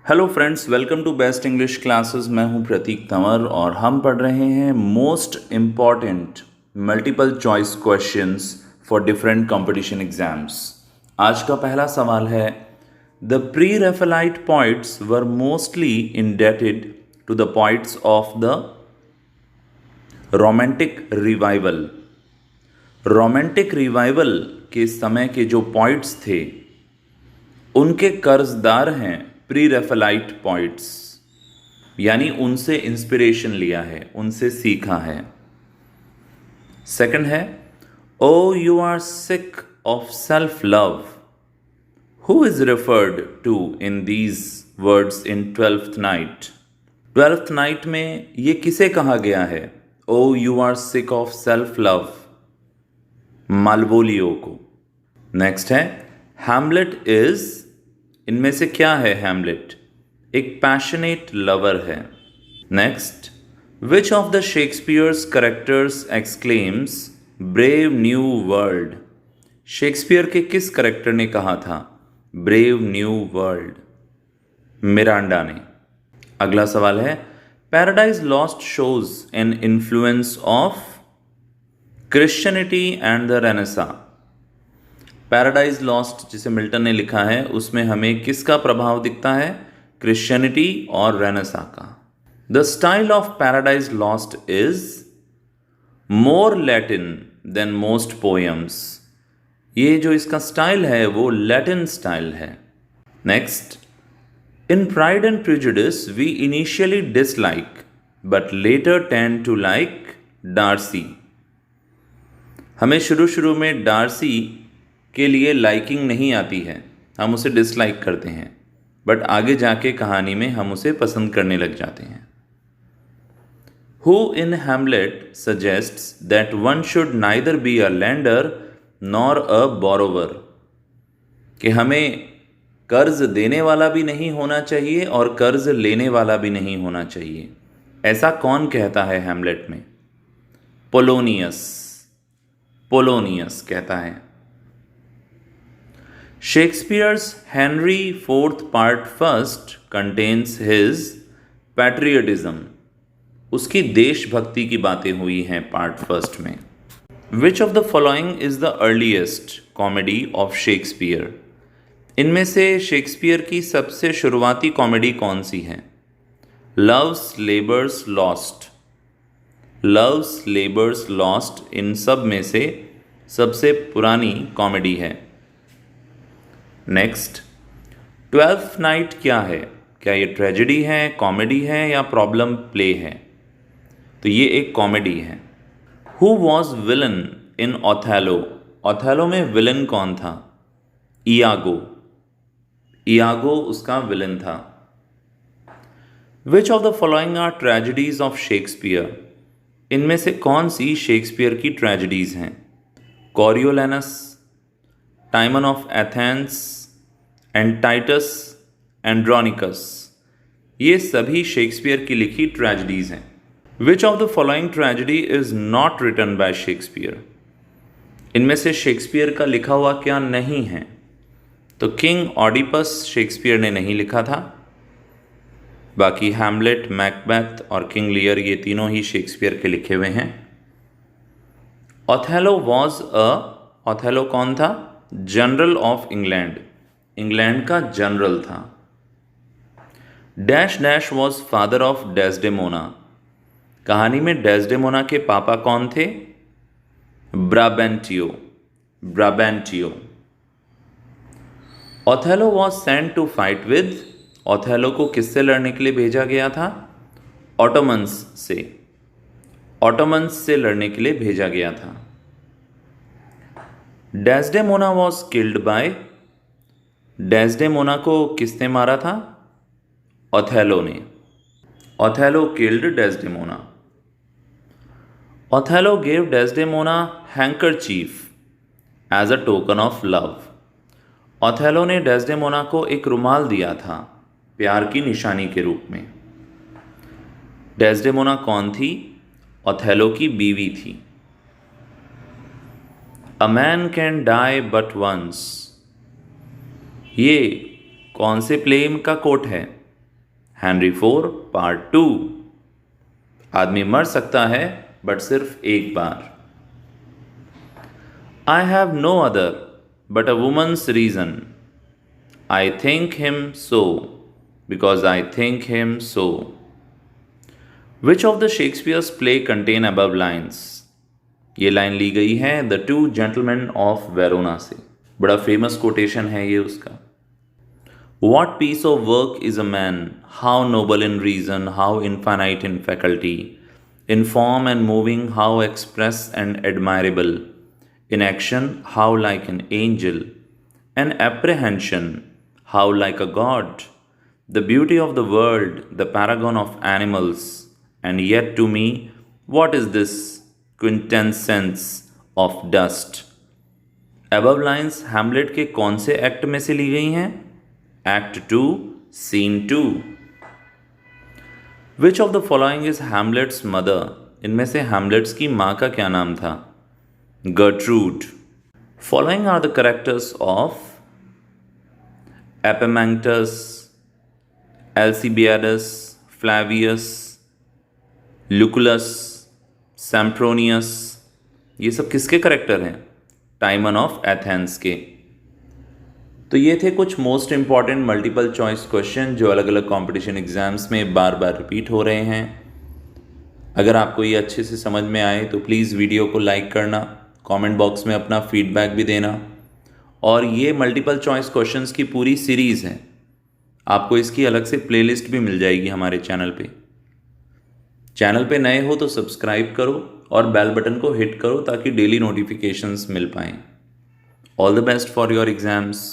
Hello friends, welcome to best English classes. मैं हूं प्रतीक तंवर और हम पढ़ रहे हैं most important multiple choice questions for different competition exams. आज का पहला सवाल है, the pre Raphaelite poets were mostly indebted to the poets of the Romantic revival. Romantic revival के समय के जो पोइट्स थे उनके कर्जदार हैं प्री रेफेलाइट पोइट्स, यानी उनसे इंस्पिरेशन लिया है, उनसे सीखा है। सेकंड है, O you are sick of self love, who is referred to in these words in Twelfth Night. Twelfth Night में ये किसे कहा गया है? O you are sick of self love, Malvolio को। नेक्स्ट है, हैमलेट इज, इनमें से क्या है हैमलेट? एक पैशनेट लवर है। Next, which of the Shakespeare's characters exclaims brave new world. Shakespeare के किस करेक्टर ने कहा था ब्रेव न्यू वर्ल्ड? मिरांडा ने। अगला सवाल है, paradise lost shows an influence of Christianity and the Renaissance. Paradise lost जिसे मिल्टन ने लिखा है उसमें हमें किसका प्रभाव दिखता है? क्रिश्चियनिटी और रेनेसा का। The style of Paradise Lost is more Latin than most poems. ये जो इसका स्टाइल है वो लैटिन स्टाइल है। Next, in Pride and Prejudice we initially dislike but later tend to like Darcy. हमें शुरू में डार्सी के लिए लाइकिंग नहीं आती है, हम उसे डिसलाइक करते हैं, बट आगे जाके कहानी में हम उसे पसंद करने लग जाते हैं। Who in Hamlet suggests that one should neither be a lender nor a borrower. कि हमें कर्ज देने वाला भी नहीं होना चाहिए और कर्ज लेने वाला भी नहीं होना चाहिए। ऐसा कौन कहता है हैमलेट में? पोलोनियस। पोलोनियस कहता है। Shakespeare's Henry IV Part First contains his patriotism. उसकी देशभक्ति की बातें हुई हैं पार्ट फर्स्ट में। Which of the following is the earliest comedy of Shakespeare? इनमें से शेक्सपियर की सबसे शुरुआती कॉमेडी कौन सी है? Love's Labour's Lost। Love's Labour's Lost इन सब में से सबसे पुरानी कॉमेडी है। नेक्स्ट, ट्वेल्थ नाइट क्या है? क्या ये ट्रेजेडी है, कॉमेडी है या प्रॉब्लम प्ले है? तो ये एक कॉमेडी है। Who was villain in Othello? Othello में विलन कौन था? इयागो। इयागो उसका विलन था। Which of the following are tragedies of Shakespeare? इनमें से कौन सी शेक्सपियर की ट्रेजेडीज हैं? Coriolanus, Timon of Athens and Titus Andronicus, ये सभी शेक्सपियर की लिखी ट्रेजेडीज हैं। Which of the following tragedy is not written by Shakespeare? इनमें से शेक्सपियर का लिखा हुआ क्या नहीं है? तो किंग ऑडिपस शेक्सपियर ने नहीं लिखा था। बाकी हैमलेट, मैकबेथ और किंग लियर ये तीनों ही शेक्सपियर के लिखे हुए हैं। ओथेलो वॉज अ, ओथेलो कौन था? जनरल ऑफ इंग्लैंड, इंग्लैंड का जनरल था। Dash dash was father of Desdemona. कहानी में डेस्डेमोना के पापा कौन थे? Brabantio. Brabantio. Othello was sent to fight with. Othello को किससे लड़ने के लिए भेजा गया था? ऑटोमन्स से। ऑटोमन्स से लड़ने के लिए भेजा गया था। Desdemona was killed by. Desdemona को किसने मारा था? ओथेलो ने। Othello killed Desdemona. Othello gave Desdemona handkerchief as a token of love. Othello ने डेस्डेमोना को एक रुमाल दिया था प्यार की निशानी के रूप में। डेस्डेमोना कौन थी? ओथेलो की बीवी थी। A man can die but once, ये कौन से प्ले का कोट है? Henry IV part 2। आदमी मर सकता है बट सिर्फ एक बार। I have no other but a woman's reason. I think him so because I think him so. Which of the Shakespeare's play contain above lines. ये लाइन ली गई है the two gentlemen of Verona से। बड़ा famous quotation है ये उसका। What piece of work is a man, how noble in reason, how infinite in faculty, in form and moving, how express and admirable, in action, how like an angel, in apprehension, how like a god, the beauty of the world, the paragon of animals, and yet to me, what is this quintessence of dust? Above lines Hamlet के कौन से act में से ली गई हैं? Act 2, Scene 2. Which of the following is Hamlet's mother? इनमें से Hamlet's की माँ का क्या नाम था? Gertrude. Following are the characters of Epaminondas, Alcibiades, Flavius, Lucullus, Sempronius. ये सब किसके करेक्टर हैं? टाइमन ऑफ एथेंस के। तो ये थे कुछ most important multiple choice question जो अलग अलग कंपटीशन एग्जाम्स में बार बार रिपीट हो रहे हैं। अगर आपको ये अच्छे से समझ में आए तो प्लीज़ वीडियो को लाइक करना, कमेंट बॉक्स में अपना फीडबैक भी देना। और ये मल्टीपल चॉइस क्वेश्चंस की पूरी सीरीज़ है, आपको इसकी अलग से प्लेलिस्ट भी मिल जाएगी हमारे चैनल पे। चैनल पे नए हो तो सब्सक्राइब करो और बेल बटन को हिट करो ताकि डेली नोटिफिकेशंस मिल पाएँ। All the best for your exams.